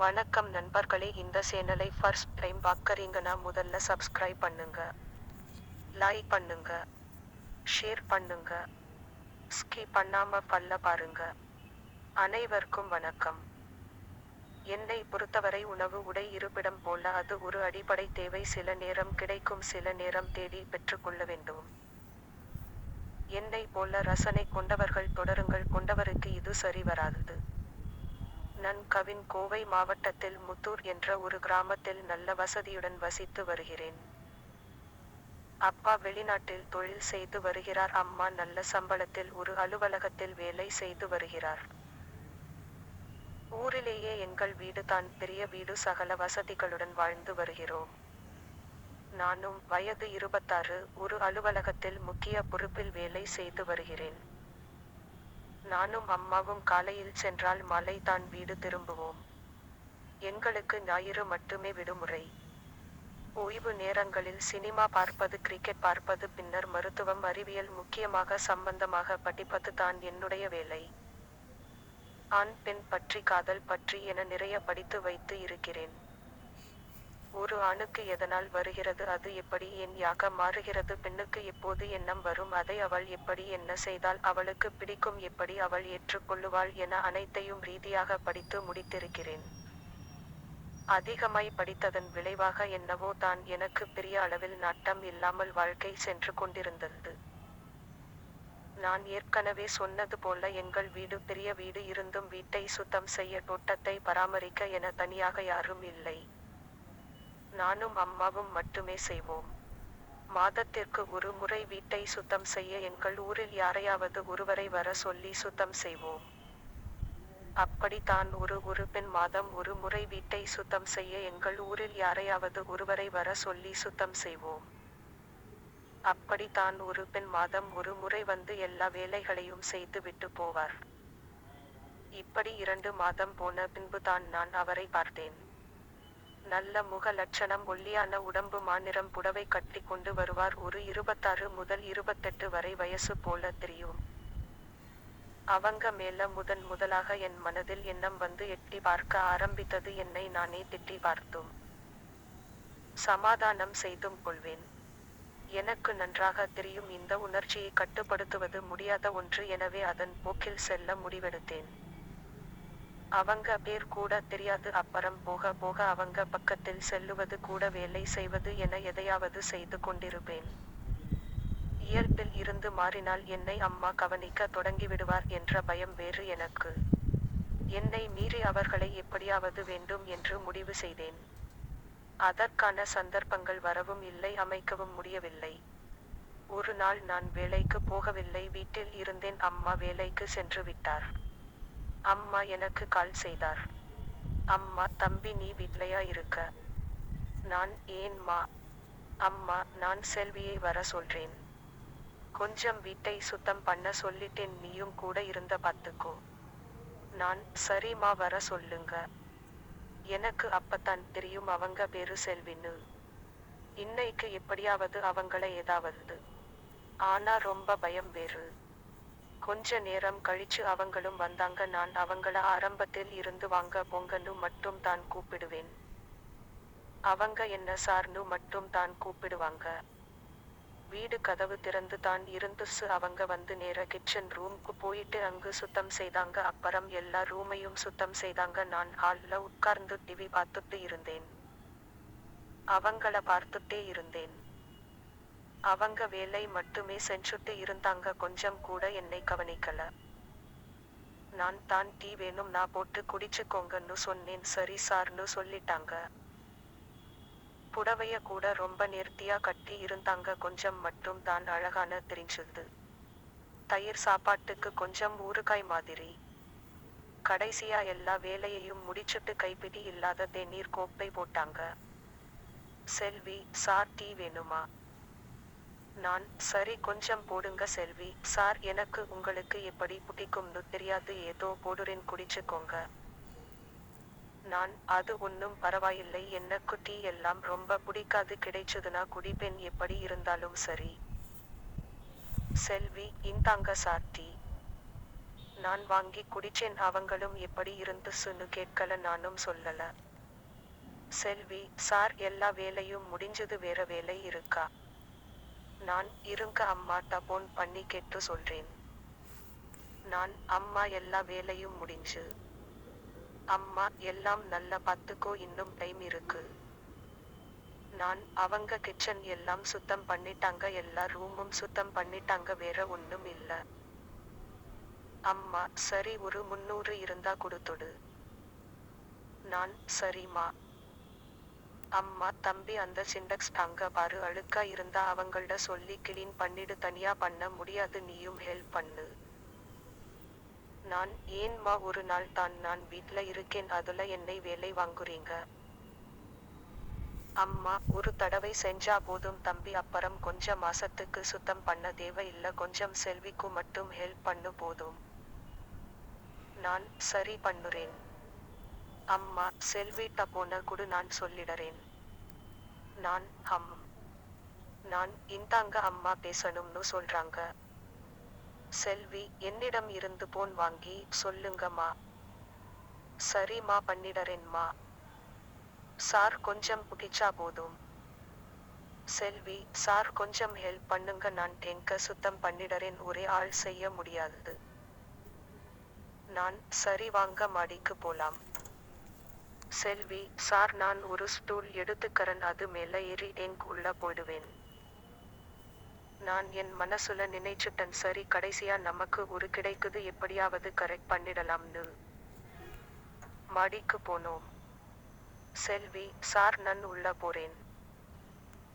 வணக்கம் நண்பர்களே, இந்த சேனலை ஃபர்ஸ்ட் டைம் பார்க்கறீங்கன்னா முதல்ல சப்ஸ்கிரைப் பண்ணுங்க, லைக் பண்ணுங்க, ஷேர் பண்ணுங்க, ஸ்கிப் பண்ணாம ஃபுல்லா பாருங்க. அனைவருக்கும் வணக்கம். என்னை பொறுத்தவரை உணவு உடை இருப்பிடம் போல அது ஒரு அடிப்படை தேவை. சில நேரம் கிடைக்கும், சில நேரம் தேடி பெற்றுக்கொள்ள வேண்டும். என்னை போல ரசனை கொண்டவர்கள் தொடருங்கள், கொண்டவருக்கு இது சரி வராது. நான் கவின் கோவை மாவட்டத்தில் முத்தூர் என்ற ஒரு கிராமத்தில் நல்ல வசதியுடன் வசித்து வருகிறேன். அப்பா வெளிநாட்டில் தொழில் செய்து வருகிறார். அம்மா நல்ல சம்பளத்தில் ஒரு அலுவலகத்தில் வேலை செய்து வருகிறார். ஊரிலேயே எங்கள் வீடு தான் பெரிய வீடு, சகல வசதிகளுடன் வாழ்ந்து வருகிறோம். நானும் வயது 26, ஒரு அலுவலகத்தில் முக்கிய பொறுப்பில் வேலை செய்து வருகிறேன். நானும் அம்மாவும் காலையில் சென்றால் மாலை தான் வீடு திரும்புவோம். எங்களுக்கு ஞாயிறு மட்டுமே விடுமுறை. ஓய்வு நேரங்களில் சினிமா பார்ப்பது, கிரிக்கெட் பார்ப்பது, பின்னர் மருத்துவம், அறிவியல், முக்கியமாக சம்பந்தமாக படிப்பது தான் என்னுடைய வேலை. ஆண் பெண் பற்றி, காதல் பற்றி என நிறைய படித்து வைத்து இருக்கிறேன். ஒரு ஆணுக்கு எதனால் வருகிறது, அது எப்படி ஏன் யாக மாறுகிறது, பெண்ணுக்கு எப்போது எண்ணம் வரும், அதை அவள் எப்படி என்ன செய்தால் அவளுக்கு பிடிக்கும், எப்படி அவள் ஏற்றுக்கொள்ளுவாள் என அனைத்தையும் ரீதியாக படித்து முடித்திருக்கிறேன். அதிகமாய் படித்ததன் விளைவாக என்னவோ தான் எனக்கு பெரிய அளவில் நாட்டம் இல்லாமல் வாழ்க்கை சென்று கொண்டிருந்தது. நான் ஏற்கனவே சொன்னது போல எங்கள் வீடு பெரிய வீடு இருந்தும் வீட்டை சுத்தம் செய்ய, தோட்டத்தை பராமரிக்க என தனியாக யாரும் இல்லை. நானும் அம்மாவும் மட்டுமே செய்வோம். மாதத்திற்கு ஒரு முறை வீட்டை சுத்தம் செய்ய எங்கள் ஊரில் யாரையாவது ஒருவரை வர சொல்லி சுத்தம் செய்வோம். அப்படி தான் ஒரு பெண் மாதம் ஒரு முறை வீட்டை சுத்தம் செய்ய எங்கள் ஊரில் யாரையாவது ஒருவரை வர சொல்லி சுத்தம் செய்வோம். அப்படி தான் ஒரு பெண் மாதம் ஒரு முறை வந்து எல்லா வேலைகளையும் செய்து விட்டு போவார். இப்படி 2 மாதம் போன பின்பு தான் நான் அவரை பார்த்தேன். நல்ல முக லட்சணம், ஒல்லியான உடம்பு, மாநிறம், புடவை கட்டி கொண்டு வருவார். ஒரு 26 முதல் 28 வரை வயசு போல தெரியும். அவங்க மேல முதலாக என் மனதில் எண்ணம் வந்து எட்டி பார்க்க ஆரம்பித்தது. என்னை நானே திட்டி பார்த்தும் சமாதானம் செய்தும் கொள்வேன். எனக்கு நன்றாக தெரியும் இந்த உணர்ச்சியை கட்டுப்படுத்துவது முடியாத ஒன்று. எனவே அதன் போக்கில் செல்ல முடிவெடுத்தேன். அவங்க பேர் கூட தெரியாது. அப்புறம் போக போக அவங்க பக்கத்தில் செல்லுவது கூட, வேலை செய்வது என எதையாவது செய்து கொண்டிருப்பேன். இயல்பில் இருந்து மாறினால் என்னை அம்மா கவனிக்க தொடங்கிவிடுவார் என்ற பயம் வேறு எனக்கு. என்னை மீறி அவர்களை எப்படியாவது வேண்டும் என்று முடிவு செய்தேன். அதற்கான சந்தர்ப்பங்கள் வரவும் இல்லை, அமைக்கவும் முடியவில்லை. ஒரு நாள் நான் வேலைக்கு போகவில்லை, வீட்டில் இருந்தேன். அம்மா வேலைக்கு சென்று விட்டார். அம்மா எனக்கு கால் செய்தார். அம்மா, தம்பி நீ வீட்லயா இருக்க? நான், ஏன்மா? அம்மா, நான் செல்வியை வர சொல்றேன். கொஞ்சம் வீட்டை சுத்தம் பண்ண சொல்லிட்டேன், நீயும் கூட இருந்த பார்த்துக்கோ. நான், சரிம்மா வர சொல்லுங்க. எனக்கு அப்பத்தான் தெரியும் அவங்க பேரு செல்வின்னு. இன்னைக்கு எப்படியாவது அவங்கள ஏதாவது. ஆனா ரொம்ப பயம் வேறு. கொஞ்ச நேரம் கழிச்சு அவங்களும் வந்தாங்க. நான் அவங்கள ஆரம்பத்தில் இருந்து வாங்க போங்கன்னு மட்டும் தான் கூப்பிடுவேன். அவங்க என்ன சார்னு மட்டும் தான் கூப்பிடுவாங்க. வீடு கதவு திறந்து தான் இருந்துச்சு. அவங்க வந்து நேர கிச்சன் ரூம்க்கு போயிட்டு அங்கு சுத்தம் செய்தாங்க. அப்புறம் எல்லா ரூமையும் சுத்தம் செய்தாங்க. நான் ஹால்ல உட்கார்ந்து டிவி பார்த்துட்டு இருந்தேன். அவங்கள பார்த்துட்டே இருந்தேன். அவங்க வேலை மட்டுமே செஞ்சுட்டு இருந்தாங்க, கொஞ்சம் கூட என்னை கவனிக்கல. நான் தான் டீ வேணும், நான் போட்டு குடிச்சுக்கோங்கன்னு சொன்னேன். சரி சார்னு சொல்லிட்டாங்க. புடவைய கூட ரொம்ப நேர்த்தியா கட்டி இருந்தாங்க. கொஞ்சம் மட்டும் தான் அழகான தெரிஞ்சது. தயிர் சாப்பாட்டுக்கு கொஞ்சம் ஊறுகாய் மாதிரி. கடைசியா எல்லா வேலையையும் முடிச்சுட்டு கைப்பிடி இல்லாத தேநீர் கோப்பை போட்டாங்க. செல்வி, சார் டீ வேணுமா? நான், சரி கொஞ்சம் போடுங்க செல்வி. சார், எனக்கு உங்களுக்கு எப்படி பிடிக்கும்னு தெரியாது, ஏதோ போடுறேன், குடிச்சுக்கோங்க. நான், அது ஒன்னும் பரவாயில்லை, எனக்கு டீ எல்லாம் ரொம்ப பிடிக்காது, கிடைச்சதுன்னா குடிப்பேன், எப்படி இருந்தாலும் சரி. செல்வி, இந்தாங்க சார் டீ. நான் வாங்கி குடிச்சேன். அவங்களும் எப்படி இருந்துச்சுன்னு கேட்கல, நானும் சொல்லல. செல்வி: சார், எல்லா வேலையும் முடிஞ்சது, வேற வேலை இருக்கா? நான்: இருங்க அம்மாட்ட போன் பண்ணி கேட்டு சொல்றேன். நான்: அம்மா, எல்லா வேலையும் முடிஞ்சு. அம்மா: எல்லாம் நல்லா பாத்துக்கோ, இன்னும் டைம் இருக்கு. நான்: அவங்க கிச்சன் எல்லாம் சுத்தம் பண்ணிட்டாங்க, எல்லா ரூமும் சுத்தம் பண்ணிட்டாங்க, வேற ஒண்ணும் இல்ல. அம்மா: சரி, ஒரு 300 இருந்தா குடுத்துடு. நான்: சரிம்மா. அம்மா: தம்பி, அந்த சிண்டெக்ஸ் அங்க பாரு, அழுக்கா இருந்தா அவங்கள்ட சொல்லி கிளீன் பண்ணிடு, தனியா பண்ண முடியாது, நீயும் ஹெல்ப் பண்ணு. நான்: ஏன்மா, ஒரு நாள் தான் நான் வீட்ல இருக்கேன், அதுல என்னை வேலை வாங்குறீங்க? அம்மா: ஒரு தடவை செஞ்சா போதும் தம்பி, அப்புறம் கொஞ்ச மாசத்துக்கு சுத்தம் பண்ண தேவை இல்ல, கொஞ்சம் செல்விக்கு மட்டும் ஹெல்ப் பண்ணு போதும். நான்: சரி, பண்ணுறேன். அம்மா: செல்விட்ட போன குடு, நான் சொல்லிடறேன். நான்: நான்: இந்தாங்க அம்மா, பேசணும்னு சொல்றாங்க. செல்வி: என்னிடம் இருந்து போன் வாங்கி சொல்லுங்கம்மா. சரிம்மா, பண்ணிடறேன்மா. சார், கொஞ்சம் புடிச்சா போதும். செல்வி: சார், கொஞ்சம் ஹெல்ப் பண்ணுங்க, நான் டேங்க சுத்தம் பண்ணிடறேன், ஒரே ஆள் செய்ய முடியாது. நான்: சரி, வாங்க, மாடிக்கு போலாம். செல்வி: சார், நான் ஒரு ஸ்டூல் எடுத்துக்கறேன், அது மேல ஏறி டேங்க் உள்ள போயிடுவேன். நான் என் மனசுல நினைச்சுட்டேன், சரி, கடைசியா நமக்கு ஒரு கிடைக்குது, எப்படியாவது கரெக்ட் பண்ணிடலாம்னு. மாடிக்கு போனோம். செல்வி: சார், நான் உள்ள போறேன்.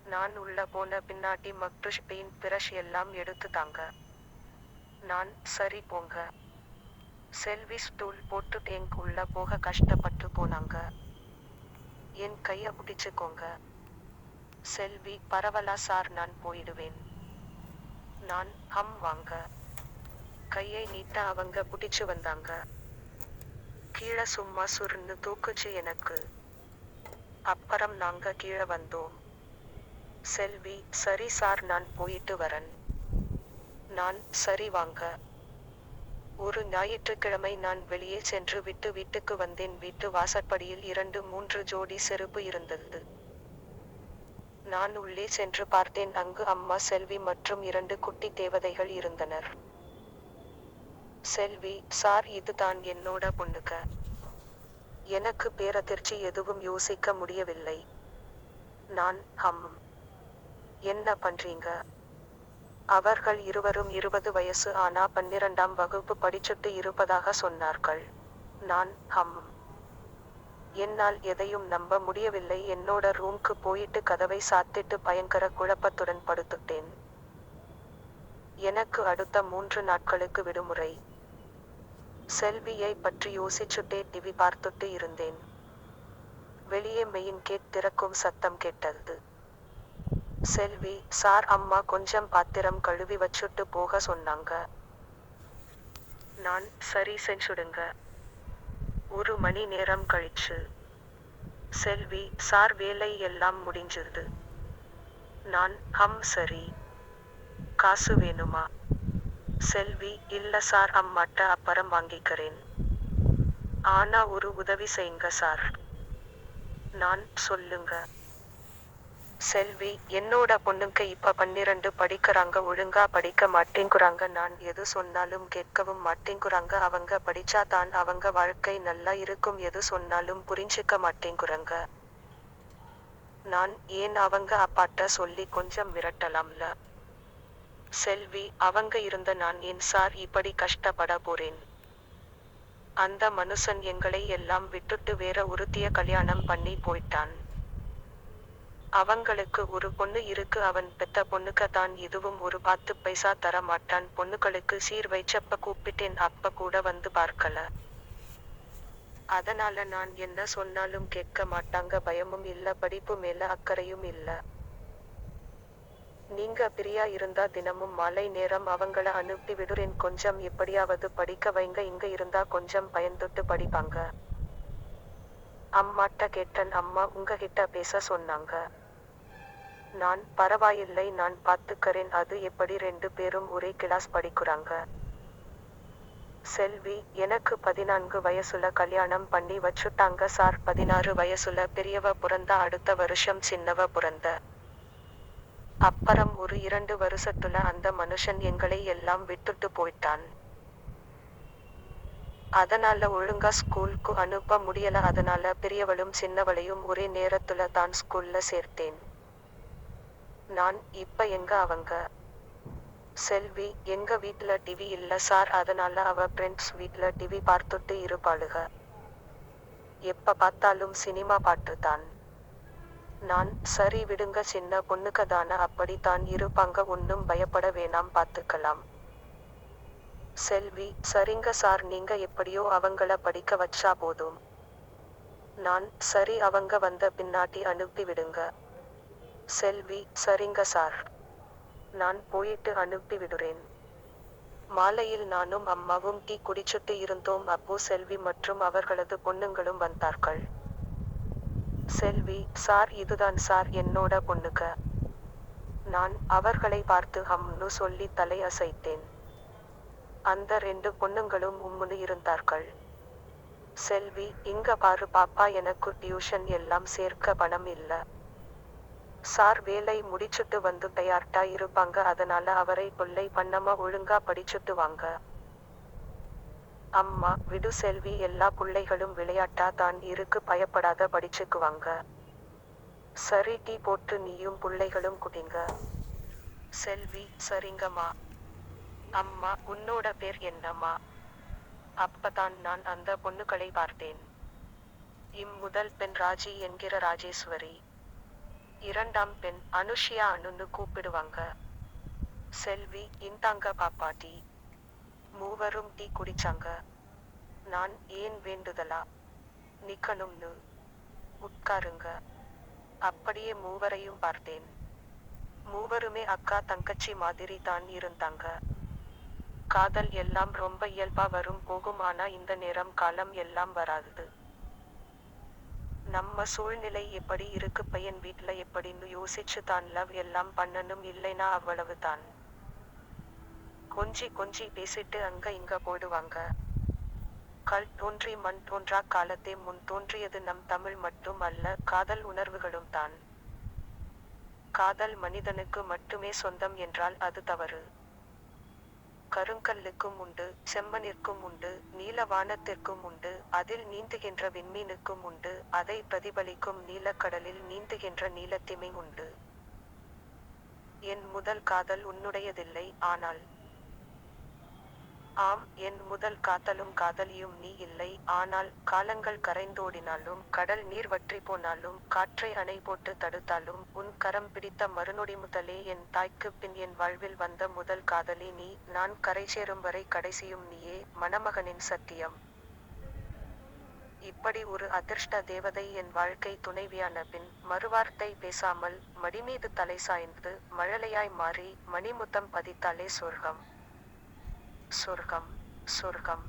நான் உள்ள போன பின்னாடி மக்டுஷ், பெயிண்ட், பிரஷ் எல்லாம் எடுத்து தாங்க. நான்: சரி, போங்க. செல்வி ஸ்டூல் போட்டு டேங்க் உள்ள போக கஷ்டப்பட்டு போனாங்க. என் கைய பிடிச்சுக்கோங்க. செல்வி: பரவலா சார், நான் போயிடுவேன். நான்: வாங்க. கையை நீட்ட அவங்க பிடிச்சு வந்தாங்க. கீழ சும்மா சுருன்னு தூக்குச்சு எனக்கு. அப்புறம் நாங்க கீழ வந்தோம். செல்வி: சரி சார், நான் போயிட்டு வரேன். நான்: சரி, வாங்க. ஒரு ஞாயிற்றுக்கிழமை நான் வெளியே சென்று விட்டு வீட்டுக்கு வந்தேன். வீட்டு வாசற்படியில் 2-3 ஜோடி செருப்பு இருந்தது. நான் உள்ளே சென்று பார்த்தேன். அங்கு அம்மா, செல்வி மற்றும் 2 குட்டி தேவதைகள் இருந்தனர். செல்வி: சார், இதுதான் என்னோட பொண்ணுக. எனக்கு பேரதிர்ச்சி, எதுவும் யோசிக்க முடியவில்லை. நான்: என்ன பண்றீங்க? அவர்கள் இருவரும் 20 வயசு, ஆனா 12ஆம் வகுப்பு படிச்சுட்டு இருப்பதாக சொன்னார்கள். நான்: என்னால் எதையும் நம்ப முடியவில்லை. என்னோட ரூம்க்கு போயிட்டு கதவை சாத்திட்டு பயங்கர குழப்பத்துடன் படுத்துட்டேன். எனக்கு அடுத்த 3 நாட்களுக்கு விடுமுறை. செல்வியை பற்றி யோசிச்சுட்டே டிவி பார்த்துட்டு இருந்தேன். வெளியே மெயின் கேட் திறக்கும் சத்தம் கேட்டது. செல்வி: சார், அம்மா கொஞ்சம் பாத்திரம் கழுவி வச்சுட்டு போக சொன்னாங்க. நான்: சரி, செஞ்சுடுங்க. 1 மணி நேரம் கழிச்சு. செல்வி: சார், வேலை எல்லாம் முடிஞ்சுது. நான்: சரி. காசு வேணுமா? செல்வி: இல்ல சார், அம்மாட்ட அப்புறம் வாங்கிக்கிறேன். ஆனா ஒரு உதவி செய்யுங்க சார். நான்: சொல்லுங்க. செல்வி: என்னோட பொண்ணுங்க இப்ப 12 படிக்கறாங்க, ஒழுங்கா படிக்க மாட்டேங்குறாங்க, நான் எது சொன்னாலும் கேட்கவும் மாட்டேங்குறாங்க, அவங்க படிச்சா தான் அவங்க வாழ்க்கை நல்லா இருக்கும், எது சொன்னாலும் புரிஞ்சுக்க மாட்டேங்குறாங்க. நான்: ஏன், அவங்க அப்பாட்ட சொல்லி கொஞ்சம் மிரட்டலாம்ல? செல்வி: அவங்க இருந்த நான் ஏன் சார் இப்படி கஷ்டப்பட போறேன்? அந்த மனுஷன் எங்களை எல்லாம் விட்டுட்டு வேற ஒருத்திய கல்யாணம் பண்ணி போயிட்டான். அவங்களுக்கு ஒரு பொண்ணு இருக்கு, அவன் பெத்த பொண்ணுக்க தான் இதுவும் ஒரு 10 பைசா தர மாட்டான். பொண்ணுகளுக்கு சீர் வைச்சப்ப கூப்பிட்டேன், அப்ப கூட வந்து பார்க்கல. அதனால நான் என்ன சொன்னாலும் கேட்க மாட்டாங்க, பயமும் இல்ல, படிப்பு மேல அக்கறையும் இல்ல. நீங்க பிரியா இருந்தா தினமும் மாலை நேரம் அவங்கள அனுப்பி விடுறேன், கொஞ்சம் எப்படியாவது படிக்க வைங்க, இங்க இருந்தா கொஞ்சம் பயந்துட்டு படிப்பாங்க. அம்மாட்ட கேட்டேன். அம்மா உங்ககிட்ட பேச சொன்னாங்க. நான்: பரவாயில்லை, நான் பாத்துக்கறேன். அது எப்படி, 2 பேரும் ஒரே கிளாஸ் படிக்குறாங்க. செல்வி, எனக்கு 14 வயசுல கல்யாணம் பண்ணி வச்சுட்டாங்க சார். 16 வயசுல பெரியவ புறந்தா, அடுத்த வருஷம் சின்னவ புறந்த. அப்பறம் ஒரு 2 வருஷத்துல அந்த மனுஷன் எங்களை எல்லாம் விட்டுட்டு போயிட்டான். அதனால ஒழுங்கா ஸ்கூலுக்கு அனுப்ப முடியல. அதனால பெரியவளும் சின்னவளையும் ஒரே நேரத்துல தான் ஸ்கூல்ல சேர்த்தேன். நான், இப்ப எங்க அவங்க? செல்வி, எங்க வீட்ல டிவி இல்ல சார். அதனால அவ ஃப்ரெண்ட்ஸ் வீட்ல டிவி பார்த்துட்டு இருப்பாளுக. எப்ப பார்த்தாலும் சினிமா பாட்டு தான். நான், சரி விடுங்க, சின்ன பொண்ணுக தான, அப்படி தான் இருப்பாங்க, ஒன்னும் பயப்பட வேணாம், பாத்துக்கலாம். செல்வி, சரிங்க சார், நீங்க எப்படியோ அவங்கள படிக்க வச்சா போதும். நான், சரி, அவங்க வந்த பின்னாடி அனுப்பி விடுங்க. செல்வி, சரிங்க சார். நான் போயிட்டு அனுப்பி விடுறேன். மாலையில் நானும் அம்மாவும் டீ குடிச்சுட்டு இருந்தோம். அப்போ செல்வி மற்றும் அவர்களது பொண்ணுங்களும் வந்தார்கள். செல்வி, சார், இதுதான் சார் என்னோட பொண்ணுக. நான் அவர்களை பார்த்து ஹம்னு சொல்லி தலை அசைத்தேன். அந்த 2 பொண்ணுங்களும் உம்முன்னு இருந்தார்கள். செல்வி, இங்க பாரு பாப்பா, எனக்கு டியூஷன் எல்லாம் சேர்க்க பணம் இல்ல. சார் வேலை முடிச்சுட்டு வந்து டயர்டா இருப்பாங்க, அதனால அவரை தொல்லை பண்ணாம ஒழுங்கா படிச்சுட்டு வாங்க. அம்மா, விடு செல்வி, எல்லா புள்ளைகளும் விளையாட்டா தான் இருக்கு, பயப்படாத, படிச்சுக்குவாங்க. சரி, டீ போட்டு நீயும் புள்ளைகளும் குடிங்க. செல்வி, சரிங்கம்மா. அம்மா, உன்னோட பேர் என்னம்மா? அப்பதான் நான் அந்த பொண்ணுகளை பார்த்தேன். முதல் பெண் ராஜி என்கிற ராஜேஸ்வரி. 2ஆம் பெண் அனுஷியா, அனுன்னு கூப்பிடுவாங்க. செல்வி, இந்தாங்க பாப்பா டீ. மூவரும் டீ குடிச்சாங்க. நான், ஏன் வேண்டுதலா? நிக்கணும்னு. உட்காருங்க. அப்படியே மூவரையும் பார்த்தேன். மூவருமே அக்கா தங்கச்சி மாதிரி தான் இருந்தாங்க. காதல் எல்லாம் ரொம்ப இயல்பா வரும் போகும், ஆனா இந்த நேரம் காலம் எல்லாம் வராது. நம்ம சூழ்நிலை எப்படி இருக்கு, பையன் வீட்ல எப்படின்னு யோசிச்சு தான் லவ் எல்லாம் பண்ணணும், இல்லைனா அவ்வளவுதான். கொஞ்சி கொஞ்சி பேசிட்டு அங்க இங்க போடுவாங்க. கல் தோன்றி மண் தோன்றா காலத்தே முன் தோன்றியது நம் தமிழ் மட்டும் அல்ல, காதல் உணர்வுகளும் தான். காதல் மனிதனுக்கு மட்டுமே சொந்தம் என்றால் அது தவறு. கருங்கல்லுக்கும் உண்டு, செம்மண்ணிற்கும் உண்டு, நீல வானத்திற்கும் உண்டு, அதில் நீந்துகின்ற விண்மீனுக்கும் உண்டு, அதை பிரதிபலிக்கும் நீலக்கடலில் நீந்துகின்ற நீலத்திமை உண்டு. என் முதல் காதல் உன்னுடையதில்லை, ஆனால். ஆம், என் முதல் காதலும் காதலியும் நீ இல்லை, ஆனால் காலங்கள் கரைந்தோடினாலும், கடல் நீர் வற்றி போனாலும், காற்றை அணை போட்டு தடுத்தாலும், உன் கரம் பிடித்த மறுநொடி முதலே என் தாய்க்கு பின் என் வாழ்வில் வந்த முதல் காதலி நீ. நான் கரை சேரும் வரை கடைசியும் நீயே, மணமகனின் சத்தியம். இப்படி ஒரு அதிர்ஷ்ட தேவதை என் வாழ்க்கை துணைவியான பின், மறுவார்த்தை பேசாமல், மடிமீது தலை சாய்ந்து, மழலையாய் மாறி, மணிமுத்தம் பதித்தாலே சொர்க்கம். சொர்க்கம், சொர்க்கம்.